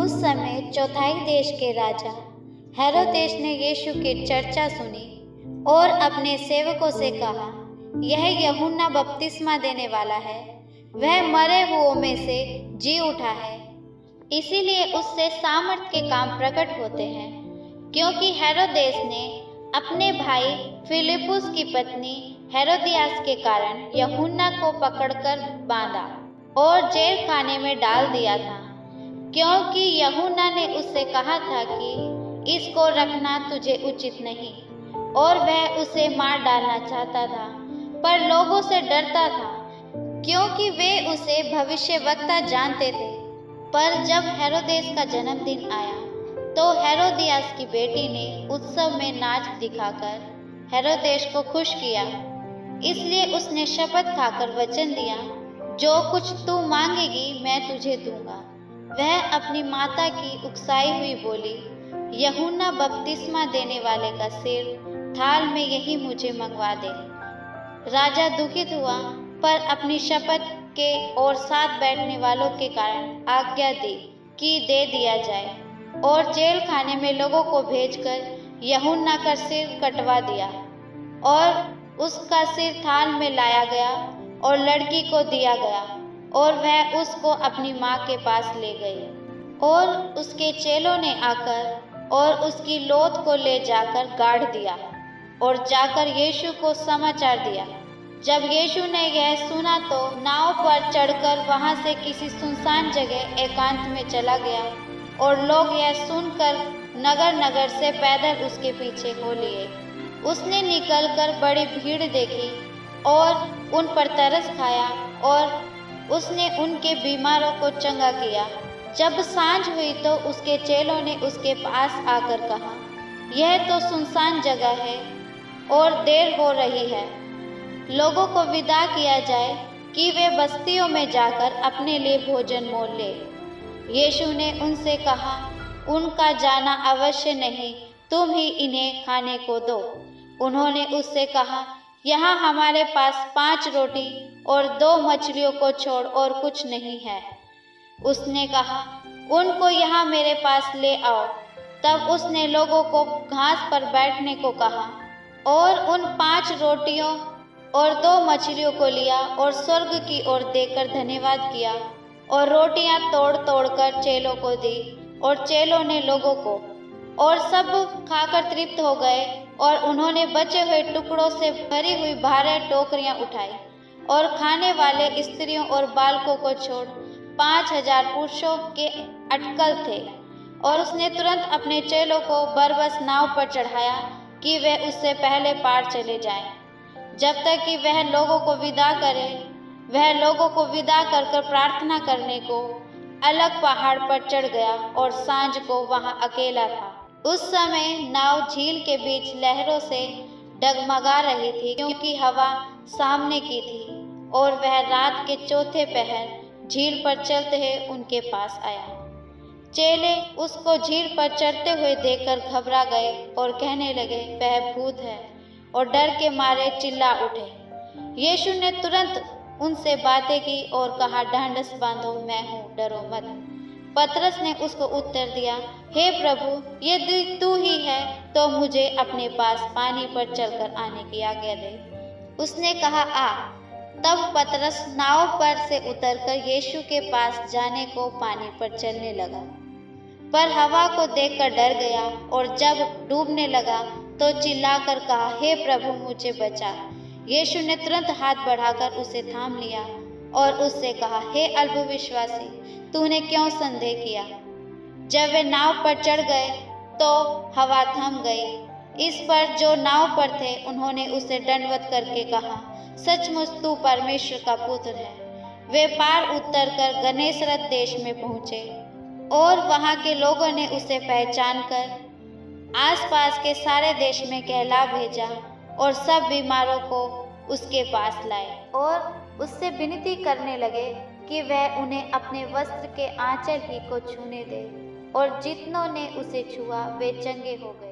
उस समय चौथाई देश के राजा हेरोदेस ने यीशु की चर्चा सुनी और अपने सेवकों से कहा, यह यूहन्ना बपतिस्मा देने वाला है, वह मरे हुओं में से जी उठा है, इसीलिए उससे सामर्थ के काम प्रकट होते हैं। क्योंकि हेरोदेस ने अपने भाई फिलिपुस की पत्नी हेरोदियास के कारण यूहन्ना को पकड़कर बांधा और जेल खाने में डाल दिया था, क्योंकि यूहन्ना ने उससे कहा था कि इसको रखना तुझे उचित नहीं, और वह उसे मार डालना चाहता था, पर लोगों से डरता था क्योंकि वे उसे भविष्यवक्ता जानते थे। पर जब हेरोदेस का जन्मदिन आया तो हेरोदियास की बेटी ने उत्सव में नाच दिखाकर हेरोदेस को खुश किया, इसलिए उसने शपथ खाकर वचन दिया, जो कुछ तू मांगेगी मैं तुझे दूंगा। वह अपनी माता की उकसाई हुई बोली, यूहन्ना बपतिस्मा देने वाले का सिर थाल में यही मुझे मंगवा दे। राजा दुखित हुआ, पर अपनी शपथ के और साथ बैठने वालों के कारण आज्ञा दी कि दे दिया जाए, और जेल खाने में लोगों को भेजकर यूहन्ना का सिर कटवा दिया। और उसका सिर थाल में लाया गया और लड़की को दिया गया, और वह उसको अपनी माँ के पास ले गई। और उसके चेलों ने आकर और उसकी लोथ को ले जाकर गाड़ दिया और जाकर यीशु को समाचार दिया। जब यीशु ने यह सुना तो नाव पर चढ़कर वहां से किसी सुनसान जगह एकांत में चला गया, और लोग यह सुनकर नगर नगर से पैदल उसके पीछे हो लिए। उसने निकलकर बड़ी भीड़ देखी और उन पर तरस खाया, और उसने उनके बीमारों को चंगा किया। जब सांझ हुई तो उसके चेलों ने उसके पास आकर कहा, यह तो सुनसान जगह है और देर हो रही है, लोगों को विदा किया जाए कि वे बस्तियों में जाकर अपने लिए भोजन मोल ले। यीशु ने उनसे कहा, उनका जाना अवश्य नहीं, तुम ही इन्हें खाने को दो। उन्होंने उससे कहा, यहाँ हमारे पास 5 रोटी और 2 मछलियों को छोड़ और कुछ नहीं है। उसने कहा, उनको यहाँ मेरे पास ले आओ। तब उसने लोगों को घास पर बैठने को कहा, और उन 5 रोटियों और 2 मछलियों को लिया और स्वर्ग की ओर देखकर धन्यवाद किया, और रोटियां तोड़ तोड़ कर चेलों को दी, और चेलों ने लोगों को, और सब खाकर तृप्त हो गए। और उन्होंने बचे हुए टुकड़ों से भरी हुई 12 टोकरियां उठाई, और खाने वाले स्त्रियों और बालकों को छोड़ 5000 पुरुषों के अटकल थे। और उसने तुरंत अपने चेलों को बरबस नाव पर चढ़ाया कि वे उससे पहले पार चले जाएं, जब तक कि वह लोगों को विदा करे। वह लोगों को विदा कर प्रार्थना करने को अलग पहाड़ पर चढ़ गया, और सांझ को वहां अकेला था। उस समय नाव झील के बीच लहरों से डगमगा रही थी, क्योंकि हवा सामने की थी, और वह रात के चौथे पहर झील पर चलते हुए उनके पास आया। चेले उसको झील पर चढ़ते हुए देखकर घबरा गए और कहने लगे, वह भूत है, और डर के मारे चिल्ला उठे। यीशु ने तुरंत उनसे बातें की और कहा, ढांढस बांधो, मैं हूँ, डरो मत। पतरस ने उसको उत्तर दिया, हे प्रभु, यदि तू ही है तो मुझे अपने पास पानी पर चलकर आने की आज्ञा दे। उसने कहा, आ। तब पतरस नाव पर से उतरकर यीशु के पास जाने को पानी पर चलने लगा, पर हवा को देखकर डर गया, और जब डूबने लगा तो चिल्लाकर कहा, हे प्रभु, मुझे बचा। यीशु ने तुरंत हाथ बढ़ाकर उसे थाम लिया और उससे कहा, हे अल्पविश्वासी, तूने क्यों संदेह किया। जब वे नाव पर चढ़ गए तो हवा थम गई। इस पर जो नाव पर थे उन्होंने उसे दंडवत करके कहा, सचमुच तू परमेश्वर का पुत्र है। वे पार उतरकर गन्नेसरत देश में पहुंचे, और वहां के लोगों ने उसे पहचान कर आसपास के सारे देश में कहला भेजा, और सब बीमारों को उसके पास लाए, और उससे विनती करने लगे कि वह उन्हें अपने वस्त्र के आंचल ही को छूने दे, और जितनों ने उसे छुआ वे चंगे हो गए।